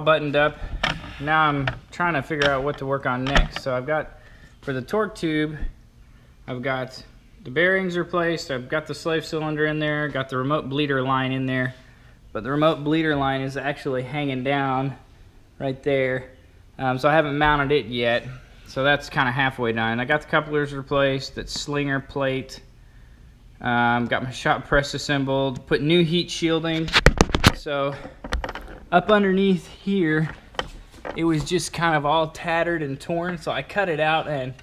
buttoned up. Now I'm trying to figure out what to work on next. So I've got, for the torque tube, I've got the bearings replaced, I've got the slave cylinder in there, got the remote bleeder line in there, but the remote bleeder line is actually hanging down right there. So I haven't mounted it yet. So that's kind of halfway done. I got the couplers replaced, that slinger plate. Got my shop press assembled, put new heat shielding. So up underneath here, it was just kind of all tattered and torn. So I cut it out and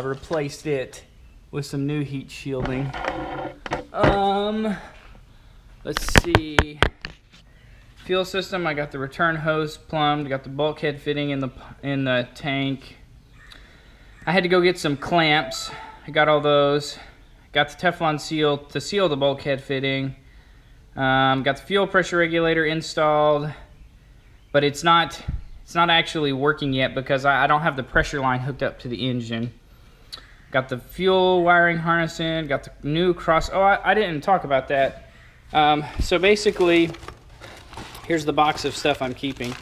replaced it with some new heat shielding. Let's see. Fuel system, I got the return hose plumbed, got the bulkhead fitting in the tank. I had to go get some clamps. I got all those. Got the Teflon seal to seal the bulkhead fitting. Got the fuel pressure regulator installed, but it's not actually working yet because I don't have the pressure line hooked up to the engine. Got the fuel wiring harness in. Got the new cross. Oh, I didn't talk about that. So basically, here's the box of stuff I'm keeping.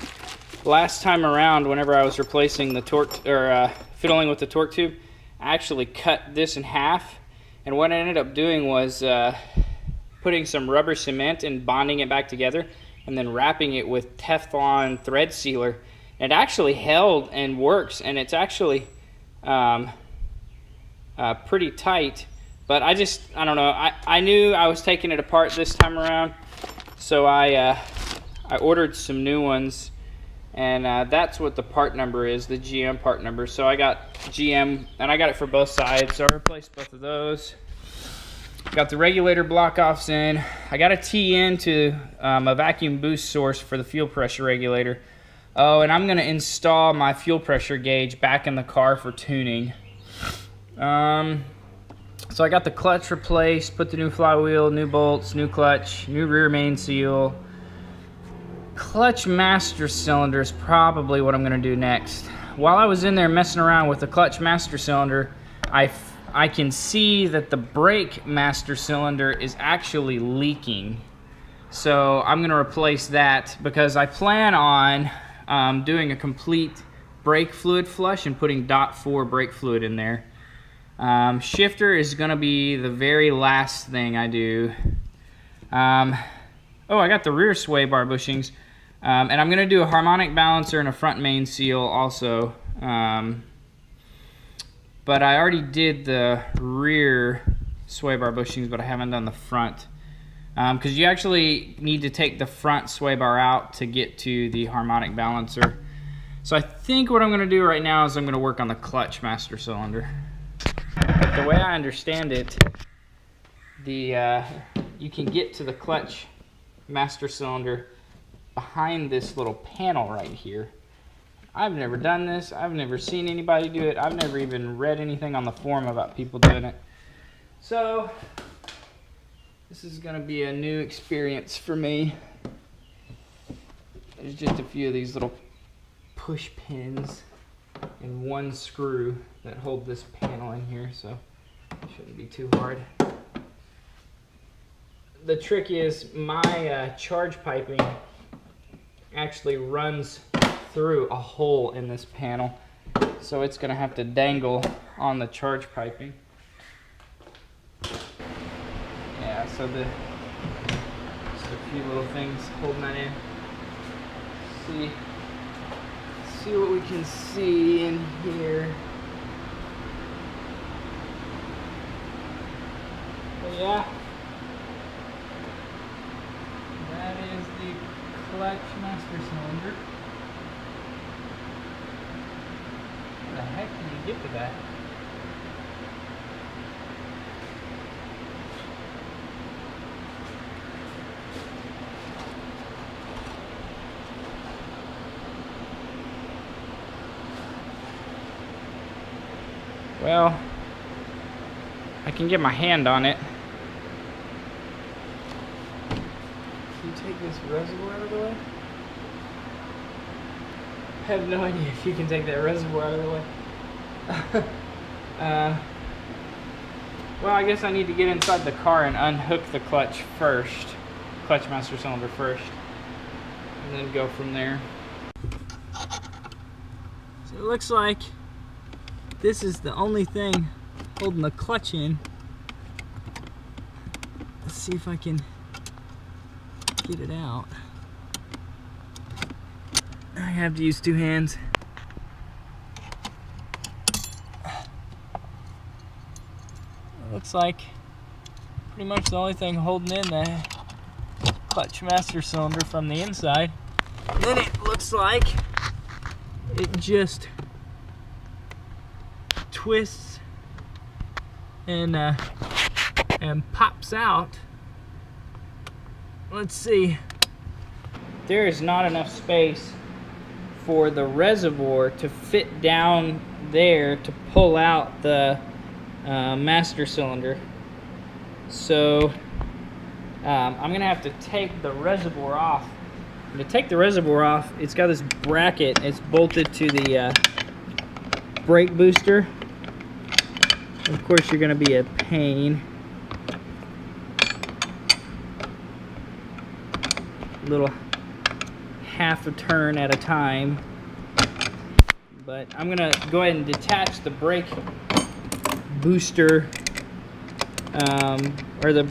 Last time around, whenever I was replacing the torque or fiddling with the torque tube, I actually cut this in half. And what I ended up doing was putting some rubber cement and bonding it back together and then wrapping it with Teflon thread sealer. It actually held and works, and it's actually pretty tight. But I don't know. I knew I was taking it apart this time around, so I ordered some new ones, and that's what the part number is, the GM part number. So I got GM, and I got it for both sides, so I replaced both of those. Got the regulator block offs in. I got a T into a vacuum boost source for the fuel pressure regulator. Oh, and I'm going to install my fuel pressure gauge back in the car for tuning. So I got the clutch replaced, put the new flywheel, new bolts, new clutch, new rear main seal. Clutch master cylinder is probably what I'm going to do next. While I was in there messing around with the clutch master cylinder, I can see that the brake master cylinder is actually leaking. So I'm going to replace that because I plan on doing a complete brake fluid flush and putting .4 brake fluid in there. Shifter is going to be the very last thing I do. Oh, I got the rear sway bar bushings. And I'm going to do a harmonic balancer and a front main seal also. But I already did the rear sway bar bushings, but I haven't done the front. Because you actually need to take the front sway bar out to get to the harmonic balancer. So I think what I'm going to do right now is I'm going to work on the clutch master cylinder. But the way I understand it, you can get to the clutch master cylinder behind this little panel right here. I've never done this. I've never seen anybody do it. I've never even read anything on the forum about people doing it. So this is going to be a new experience for me. There's just a few of these little push pins and one screw that hold this panel in here, so it shouldn't be too hard. The trick is my charge piping actually runs through a hole in this panel, so it's going to have to dangle on the charge piping. Yeah, so just a few little things holding that in. See what we can see in here. But yeah, that is the clutch master cylinder. How the heck can you get to that? Well, I can get my hand on it. Can you take this reservoir out of the way? I have no idea if you can take that reservoir out of the way. Well, I guess I need to get inside the car and unhook the clutch first. Clutch master cylinder first. And then go from there. So it looks like this is the only thing holding the clutch in. Let's see if I can get it out. I have to use two hands. It looks like pretty much the only thing holding in the clutch master cylinder from the inside. And then it looks like it just twists and pops out. Let's see. There is not enough space for the reservoir to fit down there to pull out the master cylinder. So I'm gonna have to take the reservoir off. And to take the reservoir off, it's got this bracket. It's bolted to the brake booster. Of course, you're gonna be a pain. Little half a turn at a time. But I'm gonna go ahead and detach the brake booster, or the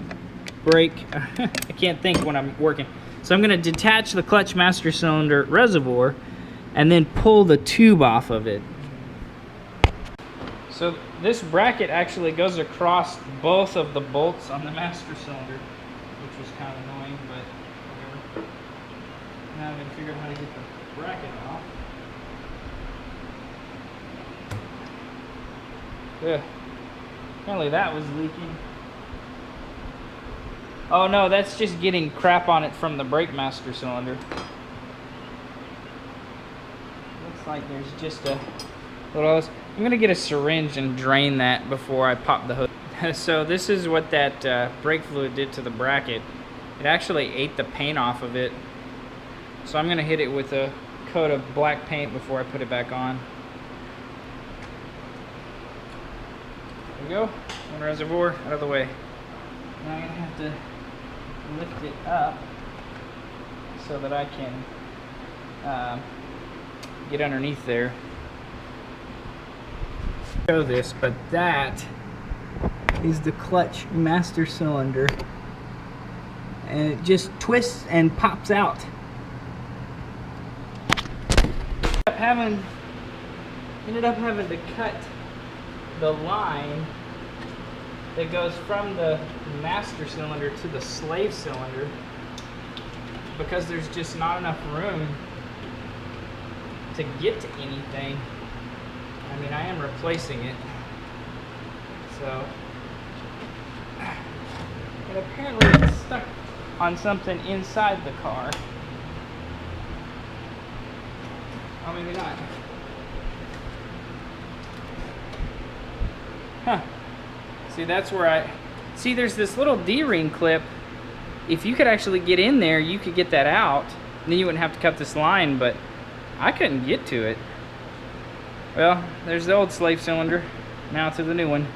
brake, I can't think when I'm working. So I'm gonna detach the clutch master cylinder reservoir and then pull the tube off of it. So this bracket actually goes across both of the bolts on the master cylinder, which was kind of annoying, but whatever. Now I'm gonna figure out how to get the bracket off. Ugh. Apparently that was leaking. Oh no, that's just getting crap on it from the brake master cylinder. Looks like there's just a little. I'm gonna get a syringe and drain that before I pop the hose. So this is what that brake fluid did to the bracket. It actually ate the paint off of it. So I'm gonna hit it with a coat of black paint before I put it back on. There we go. One reservoir out of the way. Now I'm gonna have to lift it up so that I can get underneath there. Show this, but that is the clutch master cylinder, and it just twists and pops out. Ended up having to cut the line that goes from the master cylinder to the slave cylinder because there's just not enough room to get to anything. I mean, I am replacing it. So, and apparently it's stuck on something inside the car. Oh, maybe not. Huh. See, that's where see, there's this little D-ring clip. If you could actually get in there, you could get that out, and then you wouldn't have to cut this line, but I couldn't get to it. Well, there's the old slave cylinder, now to the new one.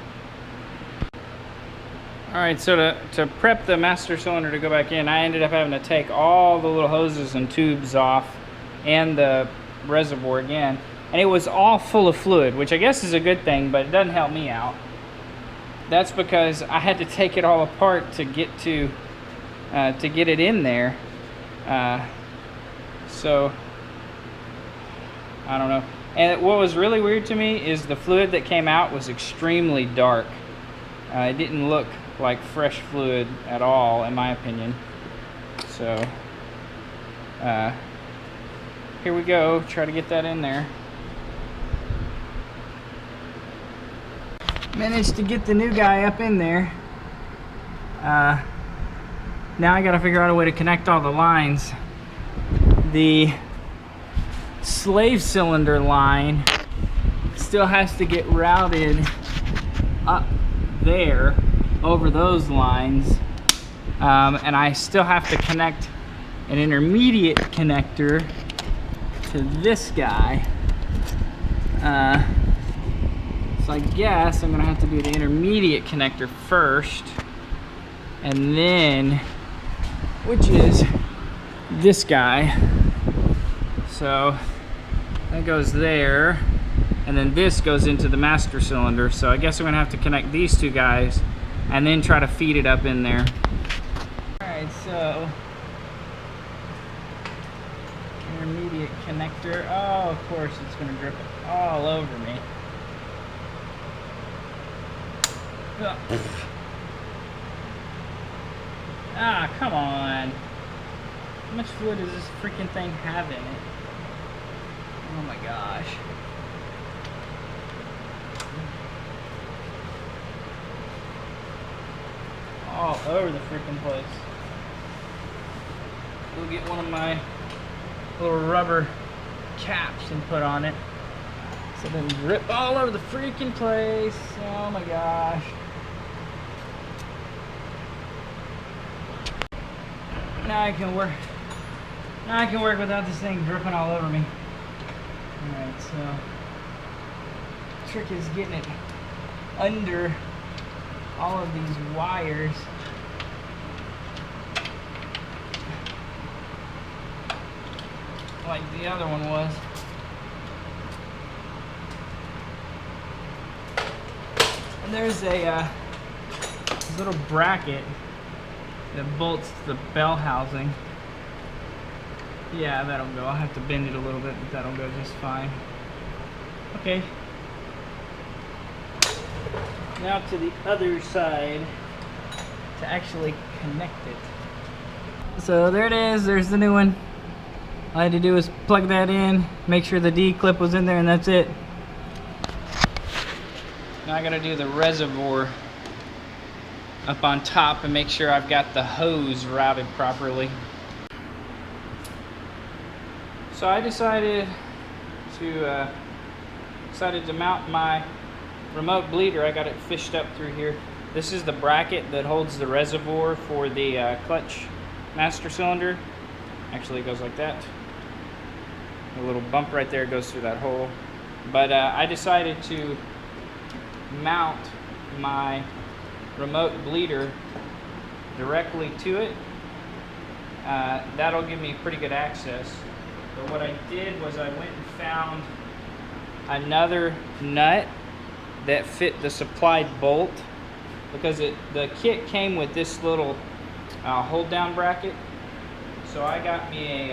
Alright, so to prep the master cylinder to go back in, I ended up having to take all the little hoses and tubes off and the reservoir again. And it was all full of fluid, which I guess is a good thing, but it doesn't help me out. That's because I had to take it all apart to get it in there. So I don't know. And what was really weird to me is the fluid that came out was extremely dark. It didn't look like fresh fluid at all, in my opinion. So here we go. Try to get that in there. Managed to get the new guy up in there. Now I gotta figure out a way to connect all the lines. The slave cylinder line still has to get routed up there over those lines, and I still have to connect an intermediate connector to this guy. So I guess I'm gonna have to do the intermediate connector first, and then, which is this guy. So that goes there. and then this goes into the master cylinder. So I guess I'm gonna have to connect these two guys and then try to feed it up in there. All right, so intermediate connector. Oh, of course it's gonna drip all over me. Ugh. Ah, come on. How much fluid does this freaking thing have in it? Oh my gosh. All over the freaking place. We'll get one of my little rubber caps and put on it. So then drip all over the freaking place. Oh my gosh. Now I can work without this thing dripping all over me. Alright, so trick is getting it under all of these wires. Like the other one was. And there's a little bracket that bolts the bell housing. Yeah, that'll go. I'll have to bend it a little bit, but that'll go just fine. Okay. Now to the other side to actually connect it. So there it is. There's the new one. All I had to do was plug that in, make sure the D clip was in there, and that's it. Now I gotta do the reservoir up on top and make sure I've got the hose routed properly. So I decided to mount my remote bleeder. I got it fished up through here. This is the bracket that holds the reservoir for the clutch master cylinder. Actually, it goes like that. A little bump right there goes through that hole. But I decided to mount my remote bleeder directly to it. That'll give me pretty good access. But what I did was I went and found another nut that fit the supplied bolt, because the kit came with this little hold down bracket. So I got me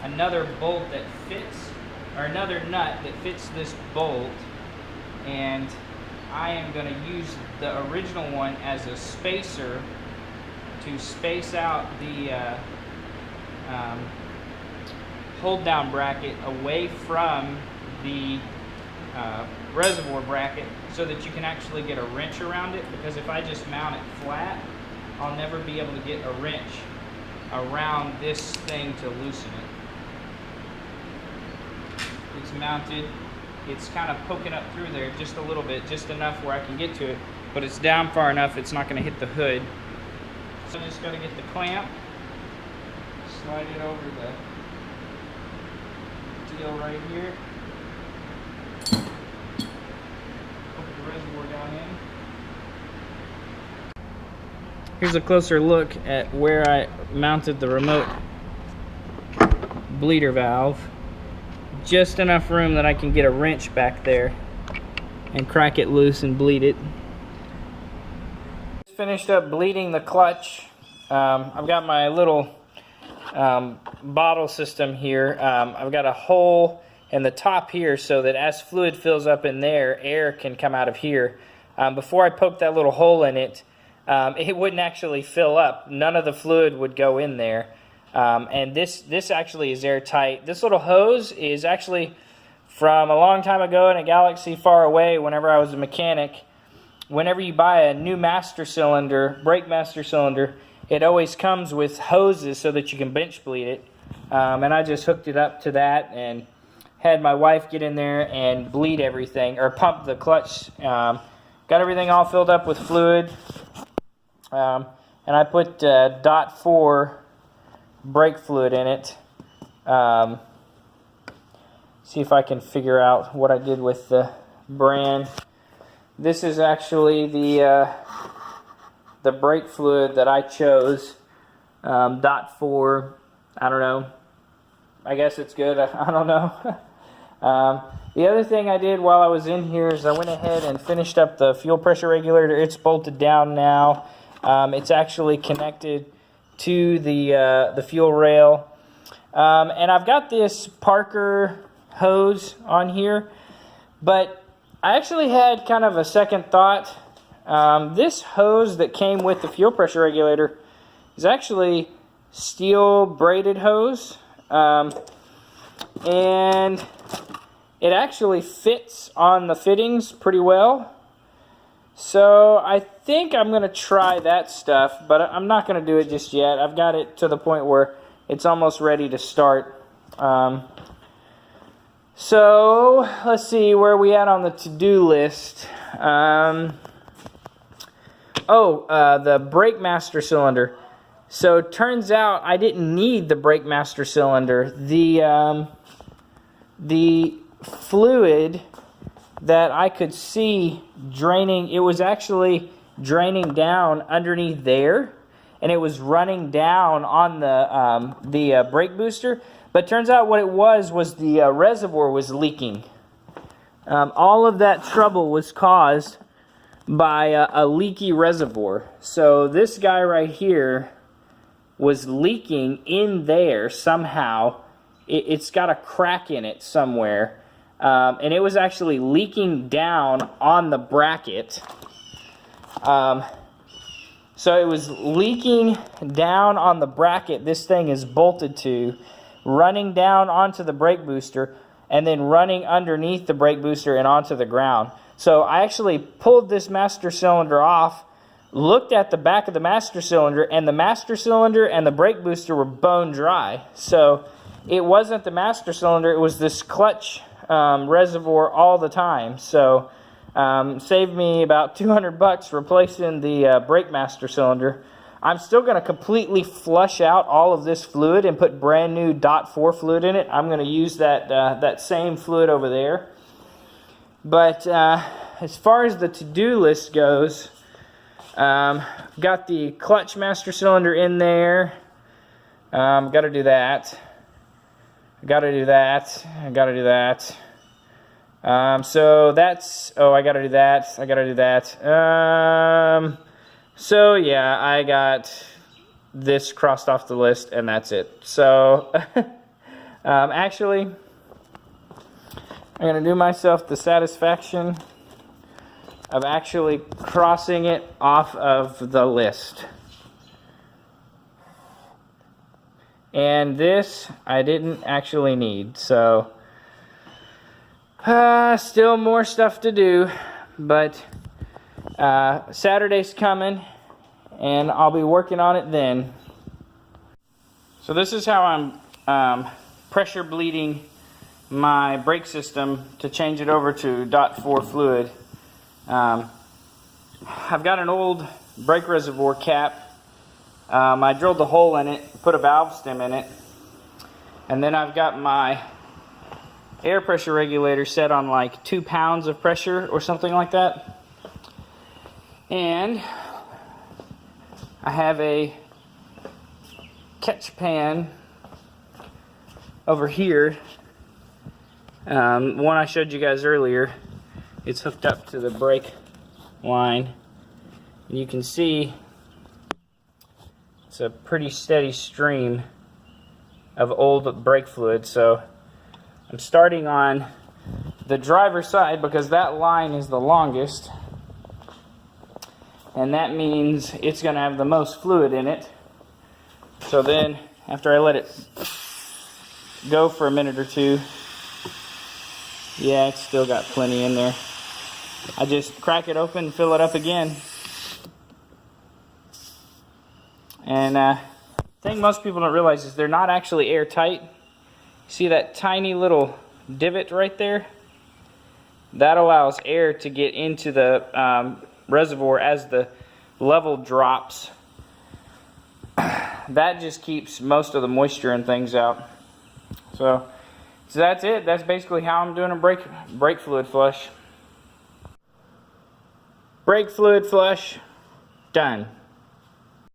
another bolt that fits, or another nut that fits this bolt, and I am going to use the original one as a spacer to space out the hold down bracket away from the reservoir bracket, so that you can actually get a wrench around it, because if I just mount it flat, I'll never be able to get a wrench around this thing to loosen it. It's mounted. It's kind of poking up through there just a little bit, just enough where I can get to it, but it's down far enough it's not going to hit the hood. So I just got to get the clamp, slide it over the deal right here, put the reservoir down in. Here's a closer look at where I mounted the remote bleeder valve. Just enough room that I can get a wrench back there and crack it loose and bleed it. Finished up bleeding the clutch. I've got my little bottle system here. I've got a hole in the top here so that as fluid fills up in there, air can come out of here. Before I poked that little hole in it, it wouldn't actually fill up. None of the fluid would go in there. And this actually is airtight. This little hose is actually from a long time ago in a galaxy far away. Whenever I was a mechanic, whenever you buy a new master cylinder, brake master cylinder, it always comes with hoses so that you can bench bleed it. And I just hooked it up to that and had my wife get in there and bleed everything, or pump the clutch. Got everything all filled up with fluid. And I put .4 brake fluid in it. See if I can figure out what I did with the brand. This is actually the brake fluid that I chose. .4. I don't know. I guess it's good. I don't know. The other thing I did while I was in here is I went ahead and finished up the fuel pressure regulator. It's bolted down now. It's actually connected to the fuel rail. And I've got this Parker hose on here, but I actually had kind of a second thought. This hose that came with the fuel pressure regulator is actually steel braided hose, and it actually fits on the fittings pretty well. So I think I'm going to try that stuff, but I'm not going to do it just yet. I've got it to the point where it's almost ready to start. So let's see where we at on the to-do list. The brake master cylinder. So it turns out I didn't need the brake master cylinder. The fluid that I could see draining, it was actually draining down underneath there, and it was running down on the brake booster. But turns out what it was the reservoir was leaking. All of that trouble was caused by a leaky reservoir. So this guy right here was leaking in there somehow. It's got a crack in it somewhere. And it was actually leaking down on the bracket. So it was leaking down on the bracket this thing is bolted to, running down onto the brake booster, and then running underneath the brake booster and onto the ground. So I actually pulled this master cylinder off, looked at the back of the master cylinder, and the master cylinder and the brake booster were bone dry. So it wasn't the master cylinder, it was this clutch reservoir all the time. So saved me about $200 replacing the brake master cylinder. I'm still going to completely flush out all of this fluid and put brand new .4 fluid in it. I'm going to use that same fluid over there. But as far as the to-do list goes, got the clutch master cylinder in there. Got to do that. Got to do that. I got to do that. So that's, I got to do that. I got to do that. So yeah, I got this crossed off the list, and that's it. So actually, I'm going to do myself the satisfaction of actually crossing it off of the list. And this I didn't actually need, so still more stuff to do, but Saturday's coming, and I'll be working on it then. So this is how I'm pressure bleeding my brake system to change it over to .4 fluid. I've got an old brake reservoir cap. I drilled a hole in it, put a valve stem in it, and then I've got my air pressure regulator set on like 2 pounds of pressure or something like that. And I have a catch pan over here. One I showed you guys earlier. It's hooked up to the brake line. And you can see it's a pretty steady stream of old brake fluid. So I'm starting on the driver's side because that line is the longest. And that means it's going to have the most fluid in it. So then, after I let it go for a minute or two, yeah, it's still got plenty in there. I just crack it open and fill it up again. And the thing most people don't realize is they're not actually airtight. See that tiny little divot right there? That allows air to get into the reservoir as the level drops. That just keeps most of the moisture and things out. So that's it. That's basically how I'm doing a brake fluid flush. Brake fluid flush done.